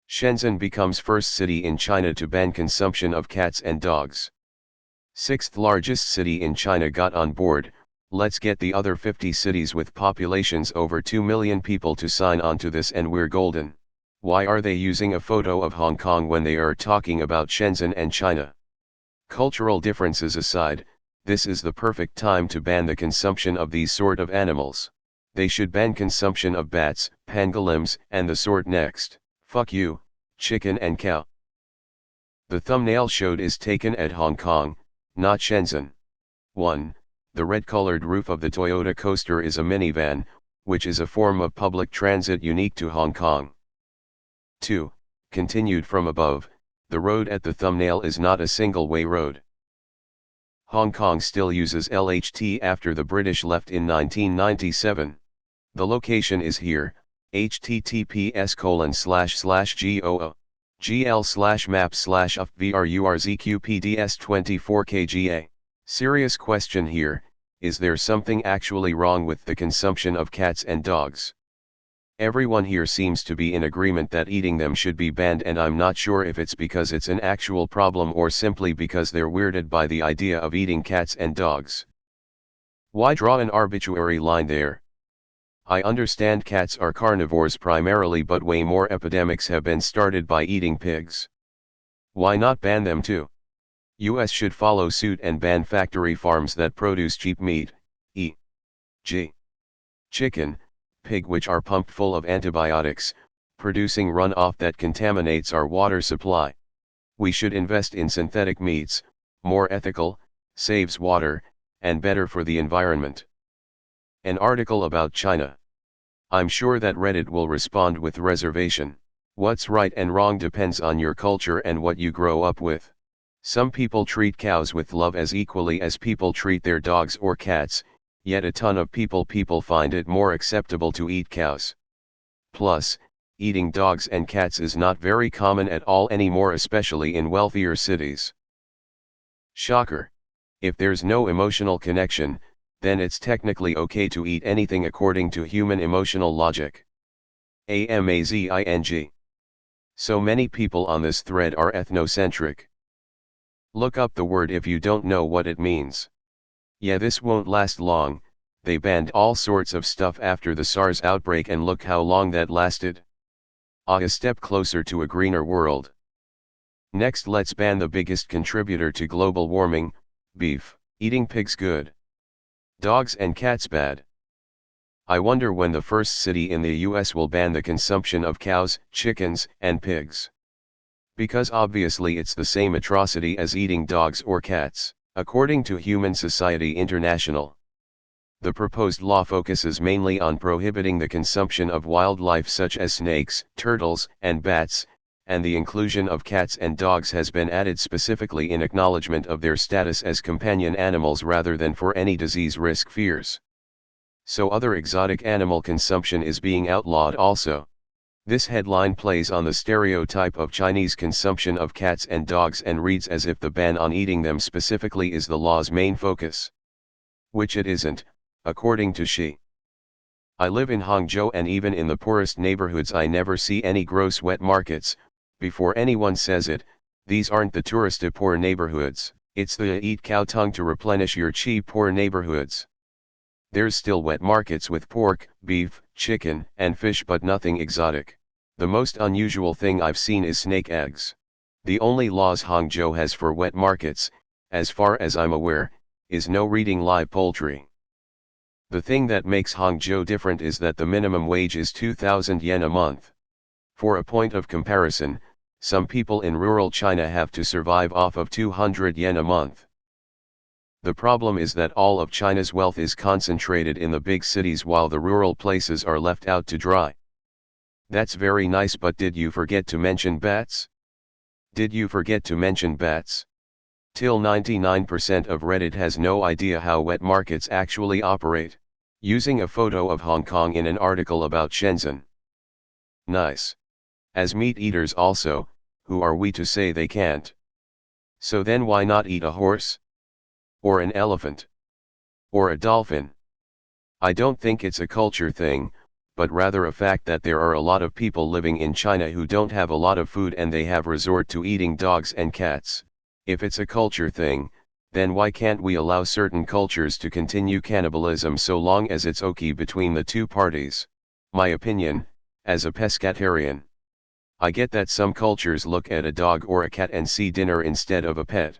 Shenzhen becomes first city in China to ban consumption of cats and dogs. Sixth largest city in China got on board. Let's get the other 50 cities with populations over 2 million people to sign on to this and we're golden. Why are they using a photo of Hong Kong when they are talking about Shenzhen and China? Cultural differences aside, this is the perfect time to ban the consumption of these sort of animals. They should ban consumption of bats, pangolins, and the sort next. Fuck you, chicken and cow. The thumbnail showed is taken at Hong Kong, not Shenzhen. 1. The red-colored roof of the Toyota Coaster is a minivan, which is a form of public transit unique to Hong Kong. 2. Continued from above, the road at the thumbnail is not a single-way road. Hong Kong still uses LHT after the British left in 1997. The location is here, https://goo.gl/maps/ufvrurzqpds24kga. Serious question here, is there something actually wrong with the consumption of cats and dogs? Everyone here seems to be in agreement that eating them should be banned, and I'm not sure if it's because it's an actual problem or simply because they're weirded by the idea of eating cats and dogs. Why draw an arbitrary line there? I understand cats are carnivores primarily, but way more epidemics have been started by eating pigs. Why not ban them too? US should follow suit and ban factory farms that produce cheap meat, e.g. chicken, pig, which are pumped full of antibiotics, producing runoff that contaminates our water supply. We should invest in synthetic meats, more ethical, saves water, and better for the environment. An article about China. I'm sure that Reddit will respond with reservation. What's right and wrong depends on your culture and what you grow up with. Some people treat cows with love as equally as people treat their dogs or cats, yet a ton of people find it more acceptable to eat cows. Plus, eating dogs and cats is not very common at all anymore, especially in wealthier cities. Shocker. If there's no emotional connection, then it's technically okay to eat anything according to human emotional logic. Amazing. So many people on this thread are ethnocentric. Look up the word if you don't know what it means. Yeah, this won't last long. They banned all sorts of stuff after the SARS outbreak, and look how long that lasted. A step closer to a greener world. Next, let's ban the biggest contributor to global warming, beef. Eating pigs good. Dogs and cats bad. I wonder when the first city in the US will ban the consumption of cows, chickens, and pigs. Because obviously it's the same atrocity as eating dogs or cats, according to Human Society International. The proposed law focuses mainly on prohibiting the consumption of wildlife such as snakes, turtles, and bats, and the inclusion of cats and dogs has been added specifically in acknowledgement of their status as companion animals rather than for any disease risk fears. So other exotic animal consumption is being outlawed also. This headline plays on the stereotype of Chinese consumption of cats and dogs and reads as if the ban on eating them specifically is the law's main focus. Which it isn't, according to Xi. I live in Hangzhou, and even in the poorest neighborhoods I never see any gross wet markets. Before anyone says it, these aren't the touristy poor neighborhoods, it's the eat cow tongue to replenish your cheap poor neighborhoods. There's still wet markets with pork, beef, chicken, and fish, but nothing exotic. The most unusual thing I've seen is snake eggs. The only laws Hangzhou has for wet markets, as far as I'm aware, is no reading live poultry. The thing that makes Hangzhou different is that the minimum wage is 2,000 yen a month. For a point of comparison, some people in rural China have to survive off of 200 yen a month. The problem is that all of China's wealth is concentrated in the big cities while the rural places are left out to dry. That's very nice, but did you forget to mention bats? Did you forget to mention bats? Till 99% of Reddit has no idea how wet markets actually operate. Using a photo of Hong Kong in an article about Shenzhen. Nice. As meat eaters also, who are we to say they can't? So then why not eat a horse? Or an elephant? Or a dolphin? I don't think it's a culture thing, but rather a fact that there are a lot of people living in China who don't have a lot of food and they have resort to eating dogs and cats. If it's a culture thing, then why can't we allow certain cultures to continue cannibalism so long as it's okay between the two parties? My opinion, as a pescatarian. I get that some cultures look at a dog or a cat and see dinner instead of a pet.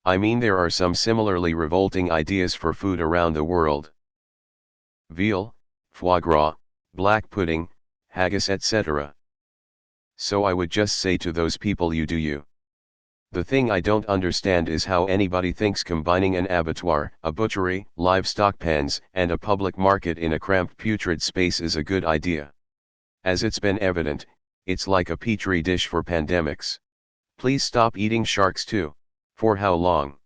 I mean, there are some similarly revolting ideas for food around the world. Veal, foie gras, black pudding, haggis, etc. So I would just say to those people, you do you. The thing I don't understand is how anybody thinks combining an abattoir, a butchery, livestock pens, and a public market in a cramped putrid space is a good idea. As it's been evident, it's like a petri dish for pandemics. Please stop eating sharks too. For how long?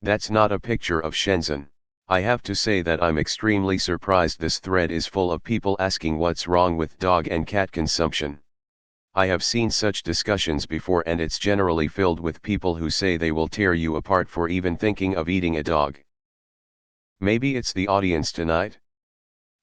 That's not a picture of Shenzhen. I have to say that I'm extremely surprised this thread is full of people asking what's wrong with dog and cat consumption. I have seen such discussions before and it's generally filled with people who say they will tear you apart for even thinking of eating a dog. Maybe it's the audience tonight?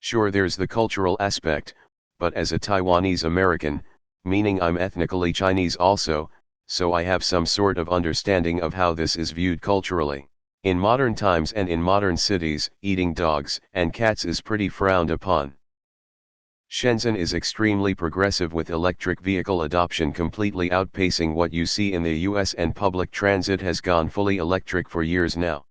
Sure, there's the cultural aspect, but as a Taiwanese American, meaning I'm ethnically Chinese also, so I have some sort of understanding of how this is viewed culturally. In modern times and in modern cities, eating dogs and cats is pretty frowned upon. Shenzhen is extremely progressive with electric vehicle adoption completely outpacing what you see in the US, and public transit has gone fully electric for years now.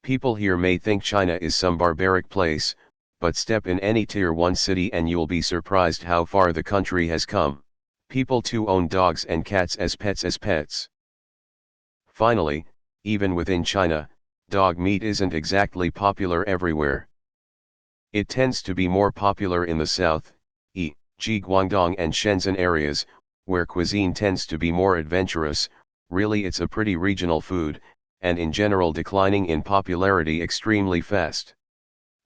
People here may think China is some barbaric place, but step in any tier 1 city and you'll be surprised how far the country has come. People too own dogs and cats as pets. Finally, even within China, dog meat isn't exactly popular everywhere. It tends to be more popular in the south, e.g. Guangdong and Shenzhen areas, where cuisine tends to be more adventurous. Really, it's a pretty regional food, and in general declining in popularity extremely fast.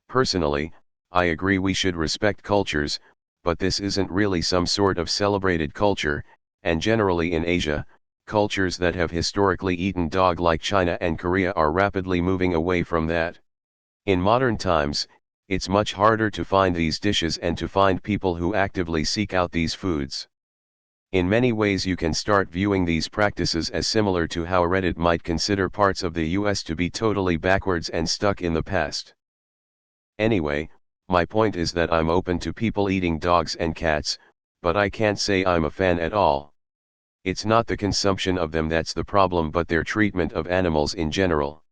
Personally, I agree we should respect cultures, but this isn't really some sort of celebrated culture, and generally in Asia, cultures that have historically eaten dog like China and Korea are rapidly moving away from that. In modern times, it's much harder to find these dishes and to find people who actively seek out these foods. In many ways you can start viewing these practices as similar to how Reddit might consider parts of the US to be totally backwards and stuck in the past. Anyway, my point is that I'm open to people eating dogs and cats, but I can't say I'm a fan at all. It's not the consumption of them that's the problem, but their treatment of animals in general.